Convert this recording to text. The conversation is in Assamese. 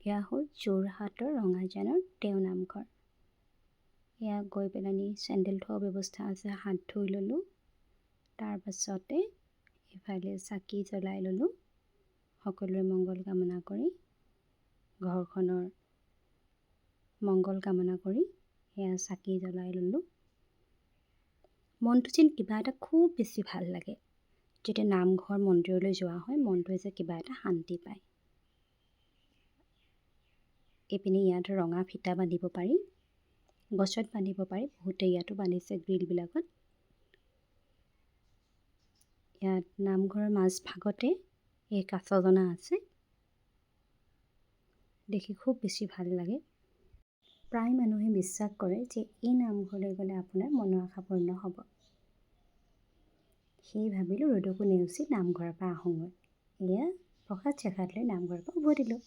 এয়া হ'ল যোৰহাটৰ ৰঙাজানৰ দেও নামঘৰ। এয়া গৈ পেলানি চেণ্ডেল থোৱাৰ ব্যৱস্থা আছে, হাত ধুই ল'লোঁ। তাৰ পাছতে ইফালে চাকি জ্বলাই ল'লোঁ, সকলোৰে মংগল কামনা কৰি, ঘৰখনৰ মংগল কামনা কৰি এয়া চাকি জ্বলাই ল'লোঁ। মনটো যেন কিবা এটা খুব বেছি ভাল লাগে। যেতিয়া নামঘৰ মন্দিৰলৈ যোৱা হয়, মনটোৱে যে কিবা এটা শান্তি পায়। এইপিনে ইয়াত ৰঙা ফিটা বান্ধিব পাৰি, গছত বান্ধিব পাৰি, বহুতে ইয়াতো বান্ধিছে গ্ৰিলবিলাকত। ইয়াত নামঘৰৰ মাজভাগতে এই কাছজনা আছে, দেখি খুব বেছি ভাল লাগে। প্ৰায় মানুহে বিশ্বাস কৰে যে এই নামঘৰলৈ গ'লে আপোনাৰ মনৰ আশা পূৰ্ণ হ'ব। সেয়ে ভাবিলোঁ ৰ'দকো নেওচি নামঘৰৰ পৰা আহোঁগৈ। এয়া প্ৰসাদ চেসাদ লৈ নামঘৰৰ পৰা উভতিলোঁ।